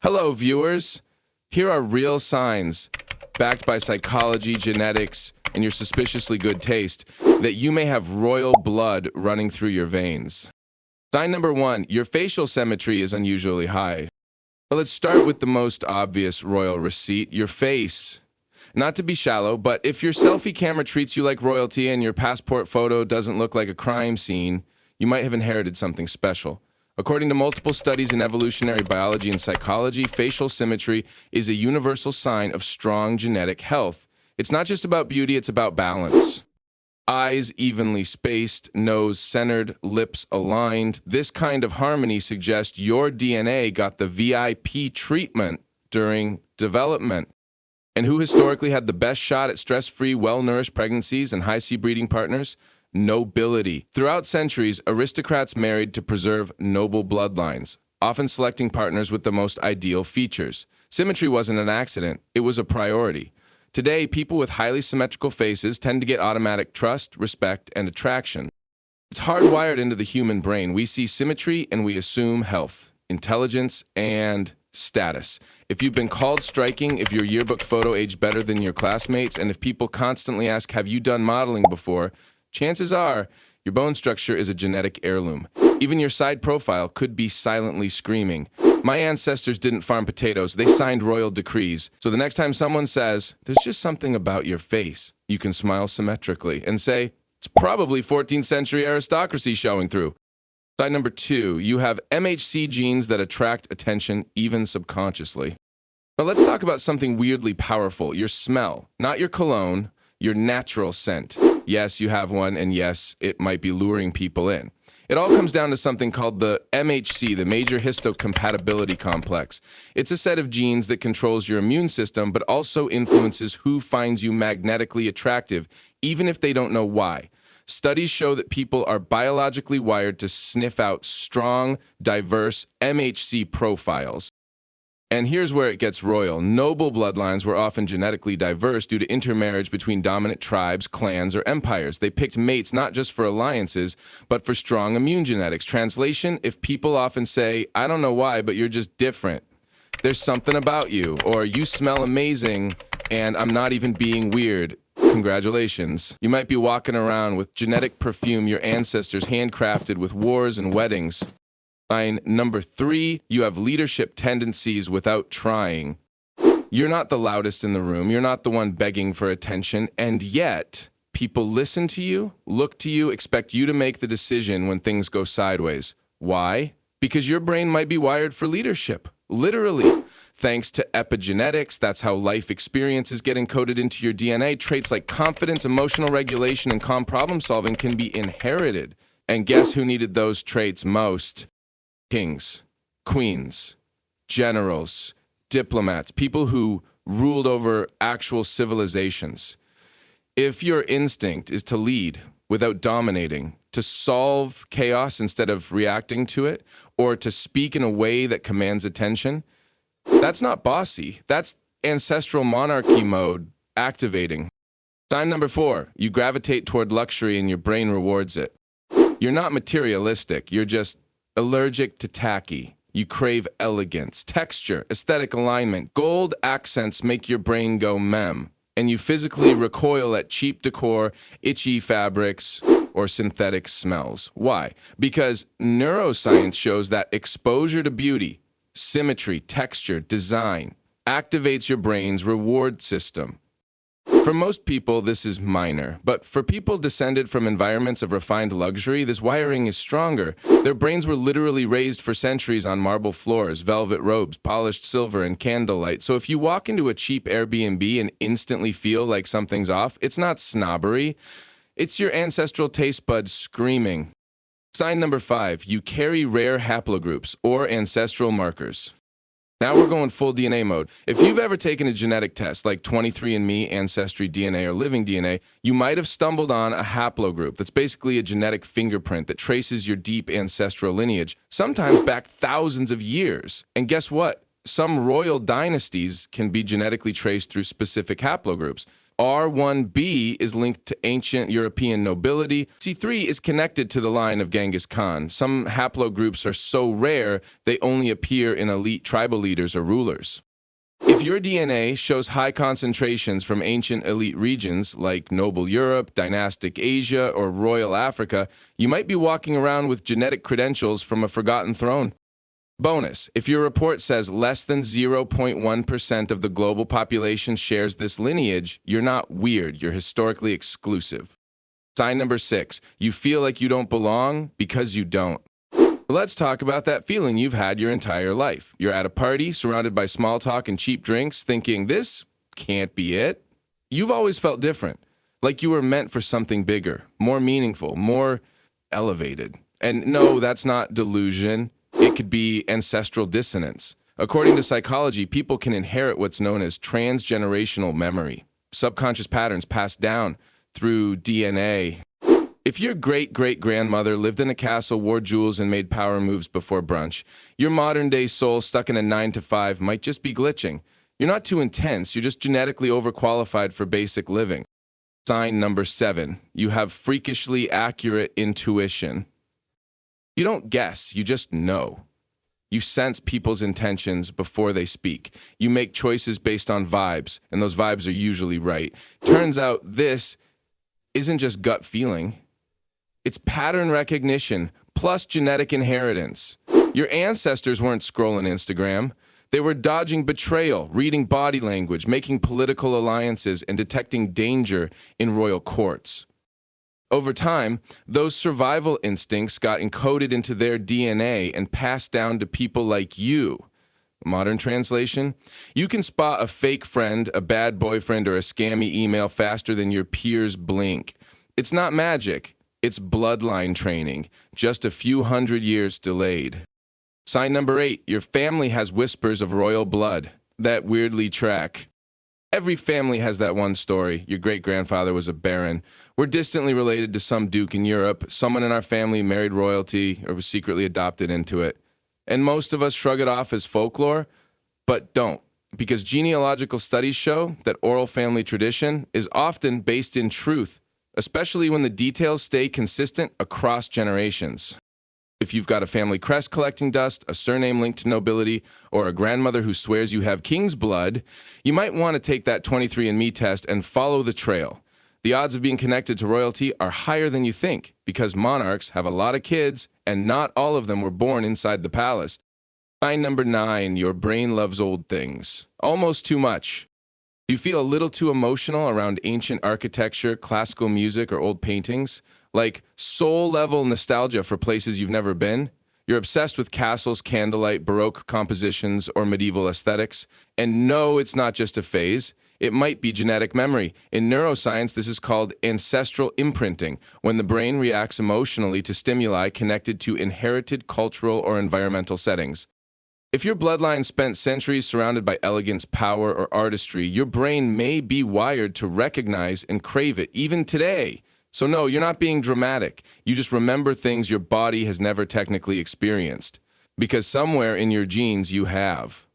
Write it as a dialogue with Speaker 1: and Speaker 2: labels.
Speaker 1: Hello, viewers. Here are real signs, backed by psychology, genetics, and your suspiciously good taste, that you may have royal blood running through your veins. Sign number 1, your facial symmetry is unusually high. Well, let's start with the most obvious royal receipt, your face. Not to be shallow, but if your selfie camera treats you like royalty and your passport photo doesn't look like a crime scene, you might have inherited something special. According to multiple studies in evolutionary biology and psychology, facial symmetry is a universal sign of strong genetic health. It's not just about beauty, it's about balance. Eyes evenly spaced, nose centered, lips aligned. This kind of harmony suggests your DNA got the VIP treatment during development. And who historically had the best shot at stress-free, well-nourished pregnancies and high-C breeding partners? Nobility. Throughout centuries, aristocrats married to preserve noble bloodlines, often selecting partners with the most ideal features. Symmetry wasn't an accident, it was a priority. Today, people with highly symmetrical faces tend to get automatic trust, respect, and attraction. It's hardwired into the human brain. We see symmetry and we assume health, intelligence, and status. If you've been called striking, if your yearbook photo aged better than your classmates, and if people constantly ask, have you done modeling before? Chances are, your bone structure is a genetic heirloom. Even your side profile could be silently screaming, my ancestors didn't farm potatoes, they signed royal decrees. So the next time someone says, there's just something about your face, you can smile symmetrically and say, it's probably 14th century aristocracy showing through. Side number 2, you have MHC genes that attract attention even subconsciously. Now let's talk about something weirdly powerful, your smell, not your cologne, your natural scent. Yes, you have one, and yes, it might be luring people in. It all comes down to something called the MHC, the major histocompatibility complex. It's a set of genes that controls your immune system, but also influences who finds you magnetically attractive, even if they don't know why. Studies show that people are biologically wired to sniff out strong, diverse MHC profiles. And here's where it gets royal. Noble bloodlines were often genetically diverse due to intermarriage between dominant tribes, clans, or empires. They picked mates not just for alliances, but for strong immune genetics. Translation, if people often say, I don't know why, but you're just different. There's something about you, or you smell amazing, and I'm not even being weird. Congratulations. You might be walking around with genetic perfume your ancestors handcrafted with wars and weddings. Sign number 3, you have leadership tendencies without trying. You're not the loudest in the room, you're not the one begging for attention, and yet people listen to you, look to you, expect you to make the decision when things go sideways. Why? Because your brain might be wired for leadership, literally. Thanks to epigenetics, that's how life experiences get encoded into your DNA. Traits like confidence, emotional regulation, and calm problem solving can be inherited. And guess who needed those traits most? Kings, queens, generals, diplomats, people who ruled over actual civilizations. If your instinct is to lead without dominating, to solve chaos instead of reacting to it, or to speak in a way that commands attention, that's not bossy. That's ancestral monarchy mode activating. Sign number 4, you gravitate toward luxury and your brain rewards it. You're not materialistic, you're just allergic to tacky. You crave elegance, texture, aesthetic alignment. Gold accents make your brain go mem, and you physically recoil at cheap decor, itchy fabrics, or synthetic smells. Why? Because neuroscience shows that exposure to beauty, symmetry, texture, design, activates your brain's reward system. For most people, this is minor, but for people descended from environments of refined luxury, this wiring is stronger. Their brains were literally raised for centuries on marble floors, velvet robes, polished silver, and candlelight. So if you walk into a cheap Airbnb and instantly feel like something's off, it's not snobbery. It's your ancestral taste buds screaming. Sign number 5, you carry rare haplogroups or ancestral markers. Now we're going full DNA mode. If you've ever taken a genetic test like 23andMe, Ancestry DNA, or Living DNA, you might have stumbled on a haplogroup that's basically a genetic fingerprint that traces your deep ancestral lineage, sometimes back thousands of years. And guess what? Some royal dynasties can be genetically traced through specific haplogroups. R1b is linked to ancient European nobility. C3 is connected to the line of Genghis Khan. Some haplogroups are so rare, they only appear in elite tribal leaders or rulers. If your DNA shows high concentrations from ancient elite regions like noble Europe, dynastic Asia, or royal Africa, you might be walking around with genetic credentials from a forgotten throne. Bonus, if your report says less than 0.1% of the global population shares this lineage, you're not weird, you're historically exclusive. Sign number 6, you feel like you don't belong because you don't. Let's talk about that feeling you've had your entire life. You're at a party, surrounded by small talk and cheap drinks, thinking, this can't be it. You've always felt different, like you were meant for something bigger, more meaningful, more elevated. And no, that's not delusion. It could be ancestral dissonance. According to psychology, people can inherit what's known as transgenerational memory, subconscious patterns passed down through DNA. If your great-great-grandmother lived in a castle, wore jewels, and made power moves before brunch, your modern-day soul stuck in a 9-to-5 might just be glitching. You're not too intense, you're just genetically overqualified for basic living. Sign number 7, you have freakishly accurate intuition. You don't guess, you just know. You sense people's intentions before they speak. You make choices based on vibes, and those vibes are usually right. Turns out this isn't just gut feeling. It's pattern recognition plus genetic inheritance. Your ancestors weren't scrolling Instagram. They were dodging betrayal, reading body language, making political alliances, and detecting danger in royal courts. Over time, those survival instincts got encoded into their DNA and passed down to people like you. Modern translation? You can spot a fake friend, a bad boyfriend, or a scammy email faster than your peers blink. It's not magic. It's bloodline training, just a few hundred years delayed. Sign number 8, your family has whispers of royal blood that weirdly track. Every family has that one story. Your great-grandfather was a baron. We're distantly related to some duke in Europe. Someone in our family married royalty or was secretly adopted into it. And most of us shrug it off as folklore, but don't, because genealogical studies show that oral family tradition is often based in truth, especially when the details stay consistent across generations. If you've got a family crest collecting dust, a surname linked to nobility, or a grandmother who swears you have king's blood, you might want to take that 23andMe test and follow the trail. The odds of being connected to royalty are higher than you think, because monarchs have a lot of kids, and not all of them were born inside the palace. Sign number 9, your brain loves old things. Almost too much. Do you feel a little too emotional around ancient architecture, classical music, or old paintings? Like soul-level nostalgia for places you've never been? You're obsessed with castles, candlelight, Baroque compositions, or medieval aesthetics? And no, it's not just a phase. It might be genetic memory. In neuroscience, this is called ancestral imprinting, when the brain reacts emotionally to stimuli connected to inherited cultural or environmental settings. If your bloodline spent centuries surrounded by elegance, power, or artistry, your brain may be wired to recognize and crave it, even today. So no, you're not being dramatic. You just remember things your body has never technically experienced. Because somewhere in your genes you have.